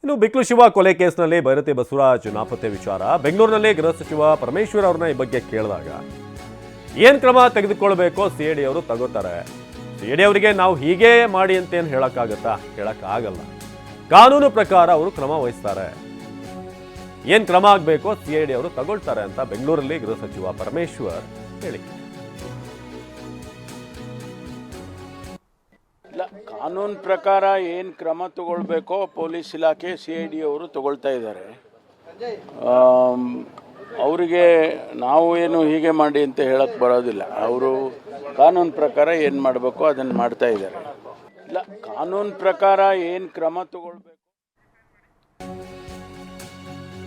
ಇನ್ನು ಬಿಕ್ಲು ಶಿವ ಕೊಲೆ ಕೇಸ್ನಲ್ಲಿ ಭೈರತಿ ಬಸವರಾಜ್ ನಾಪತ್ತೆ ವಿಚಾರ ಬೆಂಗಳೂರಿನಲ್ಲಿ ಗೃಹ ಸಚಿವ ಪರಮೇಶ್ವರ್ ಅವರನ್ನ ಈ ಬಗ್ಗೆ ಕೇಳಿದಾಗ ಏನ್ ಕ್ರಮ ತೆಗೆದುಕೊಳ್ಬೇಕೋ ಸಿಐಡಿ ಅವರು ತಗೋತಾರೆ. ಸಿಐಡಿ ಅವರಿಗೆ ನಾವು ಹೀಗೆ ಮಾಡಿ ಅಂತ ಏನು ಹೇಳಕ್ಕಾಗತ್ತಾ? ಹೇಳಕ್ಕಾಗಲ್ಲ. ಕಾನೂನು ಪ್ರಕಾರ ಅವರು ಕ್ರಮ ವಹಿಸ್ತಾರೆ. ಏನ್ ಕ್ರಮ ಆಗಬೇಕೋ ಸಿಐಡಿ ಅವರು ತಗೊಳ್ತಾರೆ ಅಂತ ಬೆಂಗಳೂರಲ್ಲಿ ಗೃಹ ಸಚಿವ ಪರಮೇಶ್ವರ್ ಹೇಳಿಕೆ. ಇಲ್ಲ, ಕಾನೂನು ಪ್ರಕಾರ ಏನು ಕ್ರಮ ತಗೊಳ್ಬೇಕೋ ಪೊಲೀಸ್ ಇಲಾಖೆ CID ಅವರು ತಗೊಳ್ತಾ ಇದ್ದಾರೆ. ಅವರಿಗೆ ನಾವು ಏನು ಹೀಗೆ ಮಾಡಿ ಅಂತ ಹೇಳಕ್ಕೆ ಬರೋದಿಲ್ಲ. ಅವರು ಕಾನೂನು ಪ್ರಕಾರ ಏನು ಮಾಡಬೇಕೋ ಅದನ್ನು ಮಾಡ್ತಾ ಇದ್ದಾರೆ. ಇಲ್ಲ, ಕಾನೂನು ಪ್ರಕಾರ ಏನು ಕ್ರಮ ತಗೊಳ್ಬೇಕು.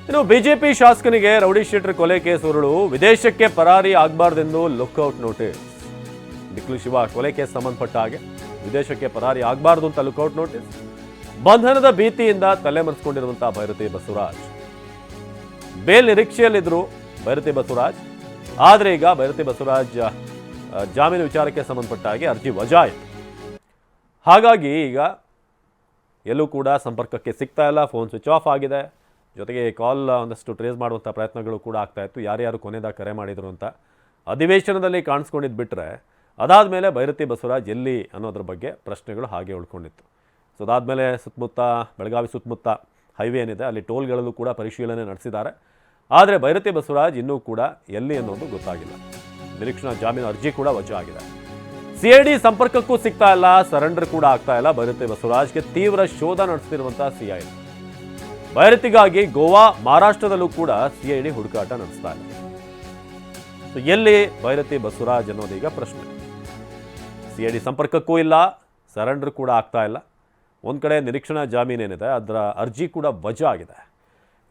ಇನ್ನು ಬಿಜೆಪಿ ಶಾಸಕನಿಗೆ ರೌಡಿ ಶೀಟರ್ ಕೊಲೆ ಕೇಸ್ ಉರುಳು, ವಿದೇಶಕ್ಕೆ ಪರಾರಿ ಆಗಬಾರ್ದೆಂದು ಲುಕ್ಔಟ್ ನೋಟಿಸ್. ಬಿಕ್ಲು ಶಿವ ಕೊಲೆ ಕೇಸ್ ಸಂಬಂಧಪಟ್ಟ ಹಾಗೆ ವಿದೇಶಕ್ಕೆ ಪರಾರಿ ಆಗಬಾರ್ದು ಅಂತ ಲುಕ್ಔಟ್ ನೋಟಿಸ್. ಬಂಧನದ ಭೀತಿಯಿಂದ ತಲೆಮರೆಸಿಕೊಂಡಿರುವಂತಹ ಭೈರತಿ ಬಸವರಾಜ್ ಬೇಲ್ ನಿರೀಕ್ಷೆಯಲ್ಲಿದ್ದರು. ಭೈರತಿ ಬಸವರಾಜ್ ಆದರೆ ಈಗ ಭೈರತಿ ಬಸವರಾಜ್ ಜಾಮೀನು ವಿಚಾರಕ್ಕೆ ಸಂಬಂಧಪಟ್ಟ ಹಾಗೆ ಅರ್ಜಿ ವಜಾ ಆಯಿತು. ಹಾಗಾಗಿ ಈಗ ಎಲ್ಲೂ ಕೂಡ ಸಂಪರ್ಕಕ್ಕೆ ಸಿಗ್ತಾ ಇಲ್ಲ. ಫೋನ್ ಸ್ವಿಚ್ ಆಫ್ ಆಗಿದೆ. ಜೊತೆಗೆ ಕಾಲ್ ಒಂದಷ್ಟು ಟ್ರೇಸ್ ಮಾಡುವಂಥ ಪ್ರಯತ್ನಗಳು ಕೂಡ ಆಗ್ತಾ ಇತ್ತು. ಯಾರ್ಯಾರು ಕೊನೆಯದಾಗ ಕರೆ ಮಾಡಿದರು ಅಂತ ಅಧಿವೇಶನದಲ್ಲಿ ಕಾಣಿಸ್ಕೊಂಡಿದ್ದು ಬಿಟ್ಟರೆ ಅದಾದ ಮೇಲೆ ಭೈರತಿ ಬಸವರಾಜ್ ಎಲ್ಲಿ ಅನ್ನೋದ್ರ ಬಗ್ಗೆ ಪ್ರಶ್ನೆಗಳು ಹಾಗೆ ಉಳ್ಕೊಂಡಿತ್ತು. ಸೊ ಅದಾದಮೇಲೆ ಸುತ್ತಮುತ್ತ ಬೆಳಗಾವಿ ಸುತ್ತಮುತ್ತ ಹೈವೇ ಏನಿದೆ ಅಲ್ಲಿ ಟೋಲ್ಗಳಲ್ಲೂ ಕೂಡ ಪರಿಶೀಲನೆ ನಡೆಸಿದ್ದಾರೆ. ಆದರೆ ಭೈರತಿ ಬಸವರಾಜ್ ಇನ್ನೂ ಕೂಡ ಎಲ್ಲಿ ಅನ್ನೋದು ಗೊತ್ತಾಗಿಲ್ಲ. ನಿರೀಕ್ಷಣಾ ಜಾಮೀನು ಅರ್ಜಿ ಕೂಡ ವಜಾ ಆಗಿದೆ. CID ಸಂಪರ್ಕಕ್ಕೂ ಸಿಗ್ತಾ ಇಲ್ಲ, ಸರೆಂಡರ್ ಕೂಡ ಆಗ್ತಾ ಇಲ್ಲ. ಭೈರತಿ ಬಸವರಾಜ್ಗೆ ತೀವ್ರ ಶೋಧ ನಡೆಸ್ತಿರುವಂತಹ CID. ಭೈರತಿಗಾಗಿ ಗೋವಾ ಮಹಾರಾಷ್ಟ್ರದಲ್ಲೂ ಕೂಡ CID ಹುಡುಕಾಟ ನಡೆಸ್ತಾ ಇದೆ. ಸೊ ಎಲ್ಲಿ ಭೈರತಿ ಬಸವರಾಜ್ ಅನ್ನೋದೀಗ ಪ್ರಶ್ನೆ. CID ಸಂಪರ್ಕಕ್ಕೂ ಇಲ್ಲ, ಸರೆಂಡರ್ ಕೂಡ ಆಗ್ತಾ ಇಲ್ಲ. ಒಂದು ಕಡೆ ನಿರೀಕ್ಷಣಾ ಜಾಮೀನೇನಿದೆ ಅದರ ಅರ್ಜಿ ಕೂಡ ವಜಾ ಆಗಿದೆ.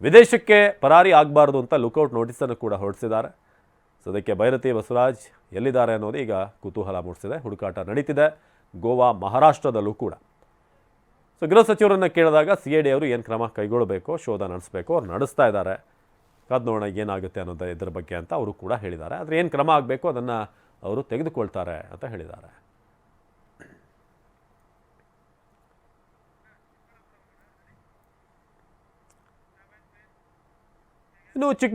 ವಿದೇಶಕ್ಕೆ ಪರಾರಿ ಆಗಬಾರ್ದು ಅಂತ ಲುಕೌಟ್ ನೋಟಿಸನ್ನು ಕೂಡ ಹೊರಡಿಸಿದ್ದಾರೆ. ಸೊ ಅದಕ್ಕೆ ಭೈರತಿ ಬಸವರಾಜ್ ಎಲ್ಲಿದ್ದಾರೆ ಅನ್ನೋದು ಈಗ ಕುತೂಹಲ ಮೂಡಿಸಿದೆ. ಹುಡುಕಾಟ ನಡೀತಿದೆ ಗೋವಾ ಮಹಾರಾಷ್ಟ್ರದಲ್ಲೂ ಕೂಡ. ಸೊ ಗೃಹ ಸಚಿವರನ್ನು ಕೇಳಿದಾಗ CID ಅವರು ಏನು ಕ್ರಮ ಕೈಗೊಳ್ಳಬೇಕು, ಶೋಧ ನಡೆಸಬೇಕು, ಅವ್ರು ನಡೆಸ್ತಾ ಇದ್ದಾರೆ. ಕಾದು ನೋಡೋಣ ಏನಾಗುತ್ತೆ ಅನ್ನೋದು ಇದರ ಬಗ್ಗೆ ಅಂತ ಅವರು ಕೂಡ ಹೇಳಿದ್ದಾರೆ. ಆದರೆ ಏನು ಕ್ರಮ ಆಗಬೇಕು ಅದನ್ನು ಅವರು ತೆಗೆದುಕೊಳ್ತಾರೆ ಅಂತ ಹೇಳಿದ್ದಾರೆ. ಇನ್ನು